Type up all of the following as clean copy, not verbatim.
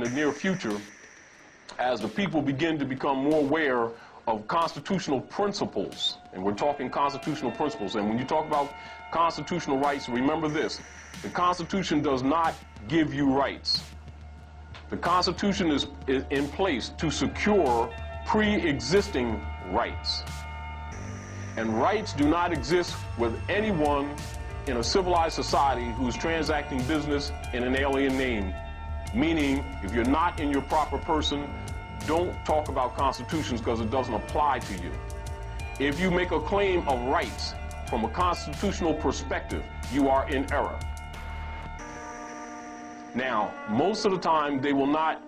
in the near future, as the people begin to become more aware of constitutional principles, and we're talking constitutional principles, and when you talk about constitutional rights, remember this: the Constitution does not give you rights. The Constitution is in place to secure pre-existing rights. And rights do not exist with anyone in a civilized society who's transacting business in an alien name. Meaning, if you're not in your proper person, don't talk about constitutions because it doesn't apply to you. If you make a claim of rights from a constitutional perspective, you are in error. Now, most of the time, they will not,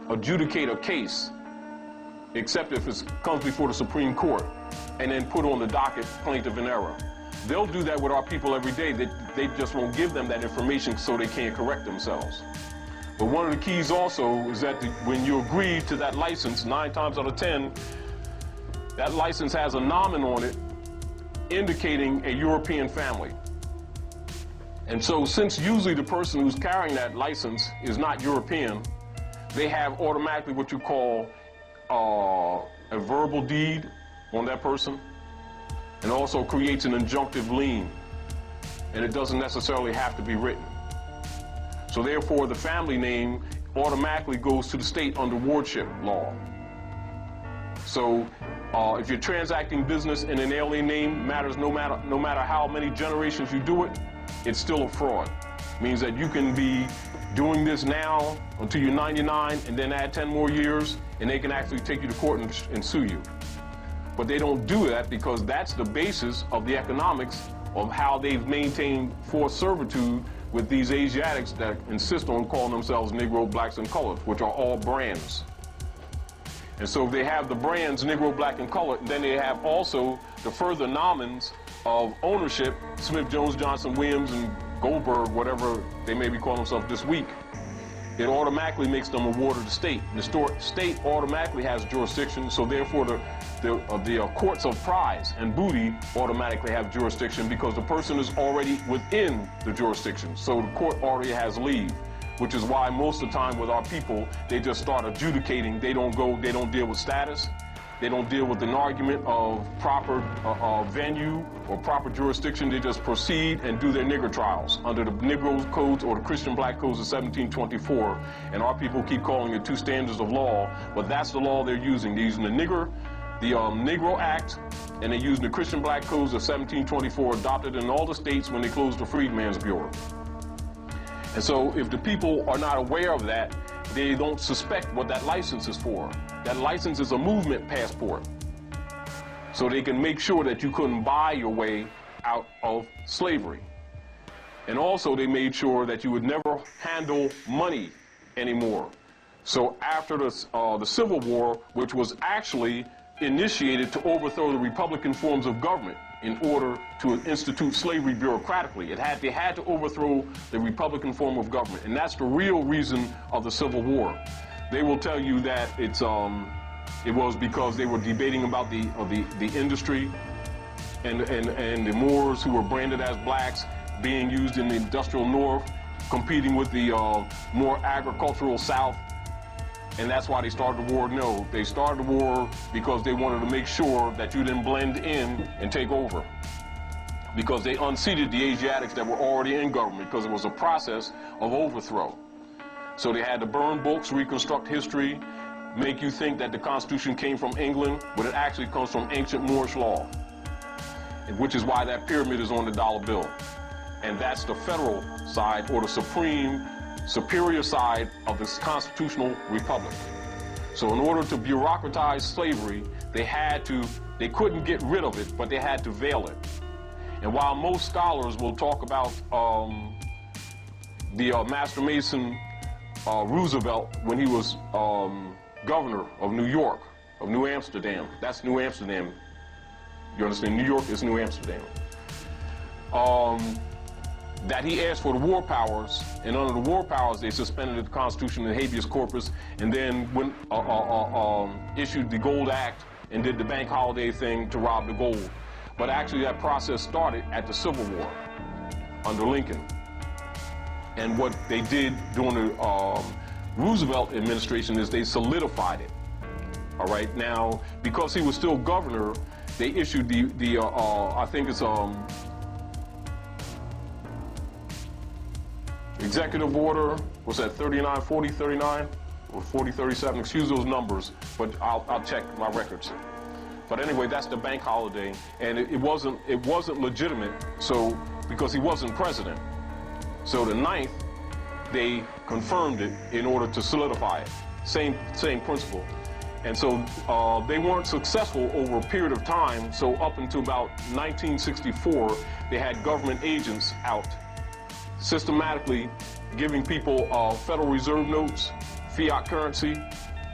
adjudicate a case, except if it comes before the Supreme Court, and then put on the docket plaintiff in error. They'll do that with our people every day. They just won't give them that information so they can't correct themselves. But one of the keys also is that when you agree to that license, 9 times out of 10, that license has a nomen on it indicating a European family. And so since usually the person who's carrying that license is not European, they have automatically what you call a verbal deed on that person, and also creates an injunctive lien, and it doesn't necessarily have to be written. So therefore, the family name automatically goes to the state under wardship law. So if you're transacting business in an alien name, no matter how many generations you do it, it's still a fraud. It means that you can be doing this now until you're 99 and then add 10 more years, and they can actually take you to court and sue you. But they don't do that because that's the basis of the economics of how they've maintained forced servitude with these Asiatics that insist on calling themselves Negro, Blacks, and Colored, which are all brands. And so if they have the brands Negro, Black, and Colored, then they have also the further nomens of ownership, Smith, Jones, Johnson, Williams, and Goldberg, whatever they may be calling themselves this week. It automatically makes them a ward of the state. The state automatically has jurisdiction, so therefore the courts of prize and booty automatically have jurisdiction because the person is already within the jurisdiction. So the court already has leave, which is why most of the time with our people, they just start adjudicating. They don't deal with status. They don't deal with an argument of proper venue or proper jurisdiction. They just proceed and do their nigger trials under the Negro codes or the Christian black codes of 1724. And our people keep calling it 2 standards of law, but that's the law they're using. They're using the Negro Act, and they're using the Christian black codes of 1724 adopted in all the states when they closed the Freedmen's Bureau. And so if the people are not aware of that, they don't suspect what that license is for. That license is a movement passport. So they can make sure that you couldn't buy your way out of slavery. And also they made sure that you would never handle money anymore. So after the Civil War, which was actually initiated to overthrow the Republican forms of government in order to institute slavery bureaucratically. They had to overthrow the Republican form of government, and that's the real reason of the Civil War. They will tell you that it was because they were debating about the industry and the Moors who were branded as blacks being used in the industrial North, competing with the more agricultural South. And that's why they started the war. No, they started the war because they wanted to make sure that you didn't blend in and take over. Because they unseated the Asiatics that were already in government because it was a process of overthrow. So they had to burn books, reconstruct history, make you think that the Constitution came from England, but it actually comes from ancient Moorish law, which is why that pyramid is on the dollar bill. And that's the federal side or the superior side of this constitutional republic. So in order to bureaucratize slavery, they couldn't get rid of it, but they had to veil it. And while most scholars will talk about the Master Mason Roosevelt when he was governor of New York, of New Amsterdam, that's New Amsterdam. You understand? New York is New Amsterdam. That he asked for the war powers, and under the war powers they suspended the Constitution and habeas corpus, and then issued the Gold Act and did the bank holiday thing to rob the gold. But actually that process started at the Civil War under Lincoln. And what they did during the Roosevelt administration is they solidified it. All right, now, because he was still governor, they issued the I think it's executive order, was that 394039 or 4037? Excuse those numbers, but I'll check my records. But anyway, that's the bank holiday, and it wasn't legitimate. So because he wasn't president, so the 9th they confirmed it in order to solidify it. Same principle. And so they weren't successful over a period of time. So up until about 1964, they had government agents out systematically giving people Federal Reserve notes, fiat currency,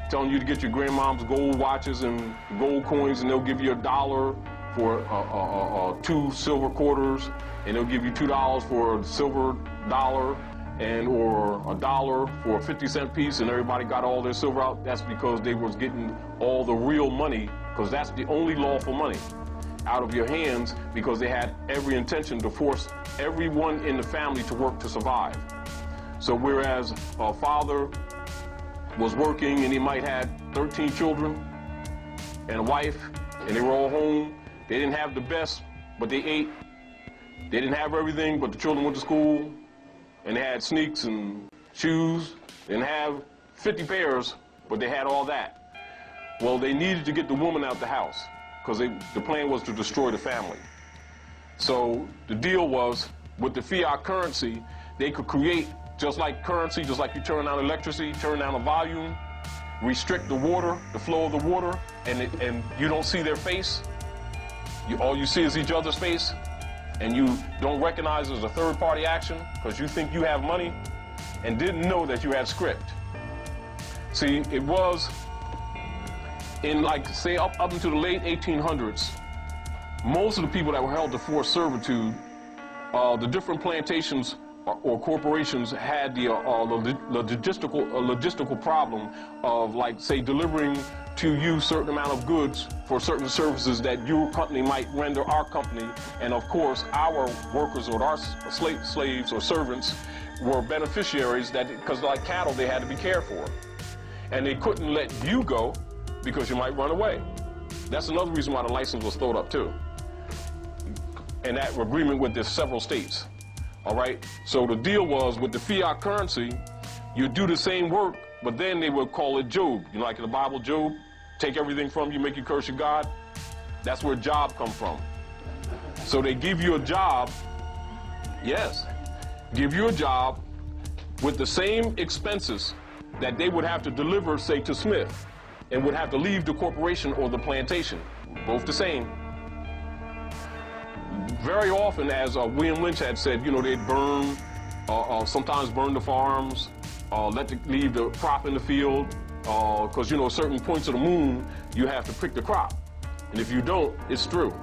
telling you to get your grandmom's gold watches and gold coins, and they'll give you $1 for 2 silver quarters, and they'll give you $2 for a silver dollar, and or $1 for a 50-cent piece, and everybody got all their silver out. That's because they was getting all the real money, because that's the only lawful money, out of your hands, because they had every intention to force everyone in the family to work to survive. So whereas a father was working and he might have 13 children and a wife, and they were all home, they didn't have the best, but they ate. They didn't have everything, but the children went to school, and they had sneaks and shoes. They didn't have 50 pairs, but they had all that. Well, they needed to get the woman out the house, because the plan was to destroy the family. So the deal was, with the fiat currency, they could create, just like currency, just like you turn on electricity, turn down the volume, restrict the water, the flow of the water, and you don't see their face. All you see is each other's face, and you don't recognize it as a third-party action because you think you have money and didn't know that you had script. See, it was in, like, say, up until the late 1800s, most of the people that were held to forced servitude, the different plantations or corporations had the logistical problem of, like, say, delivering to you certain amount of goods for certain services that your company might render our company, and of course our workers or our slaves or servants were beneficiaries, that because like cattle they had to be cared for, and they couldn't let you go because you might run away. That's another reason why the license was thrown up too, and that agreement with the several states. All right, so the deal was, with the fiat currency, you do the same work, but then they would call it Job. You know, like in the Bible, Job, take everything from you, make you curse your God. That's where job come from. So they give you a job, yes, give you a job with the same expenses that they would have to deliver, say, to Smith, and would have to leave the corporation or the plantation, both the same. Very often, as William Lynch had said, you know, they'd burn, sometimes burn the farms, leave the crop in the field, because, you know, certain points of the moon, you have to pick the crop. And if you don't, it's through.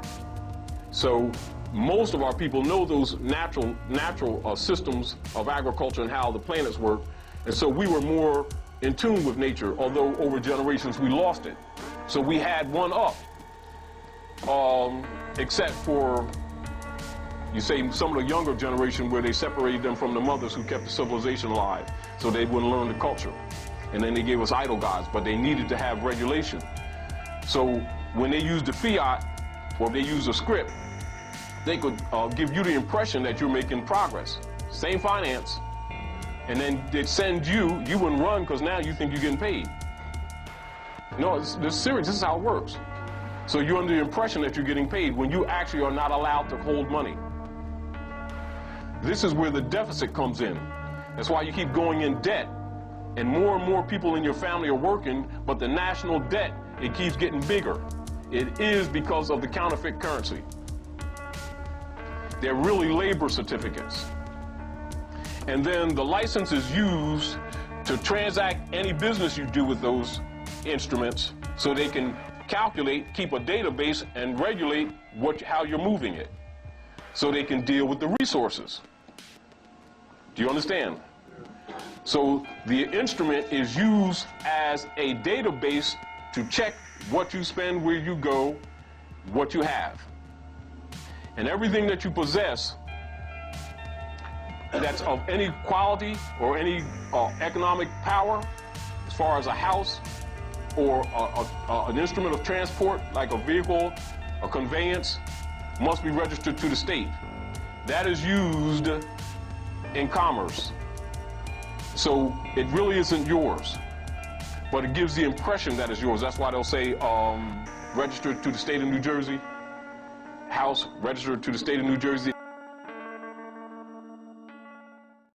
So most of our people know those natural systems of agriculture and how the planets work. And so we were more in tune with nature, although over generations we lost it. So we had one up, except for, you say, some of the younger generation, where they separated them from the mothers who kept the civilization alive, so they wouldn't learn the culture. And then they gave us idol gods, but they needed to have regulation. So when they used the fiat, or they used a script, they could give you the impression that you're making progress. Same finance. And then they'd send you wouldn't run because now you think you're getting paid. No, it's serious. This is how it works. So you're under the impression that you're getting paid when you actually are not allowed to hold money. This is where the deficit comes in. That's why you keep going in debt. And more people in your family are working, but the national debt, it keeps getting bigger. It is because of the counterfeit currency. They're really labor certificates. And then the license is used to transact any business you do with those instruments, so they can calculate, keep a database, and regulate how you're moving it, so they can deal with the resources. Do you understand? So the instrument is used as a database to check what you spend, where you go, what you have. And everything that you possess that's of any quality or any economic power, as far as a house or an instrument of transport, like a vehicle, a conveyance, must be registered to the state. That is used in commerce. So it really isn't yours, but it gives the impression that it's yours. That's why they'll say registered to the state of New Jersey, house registered to the state of New Jersey.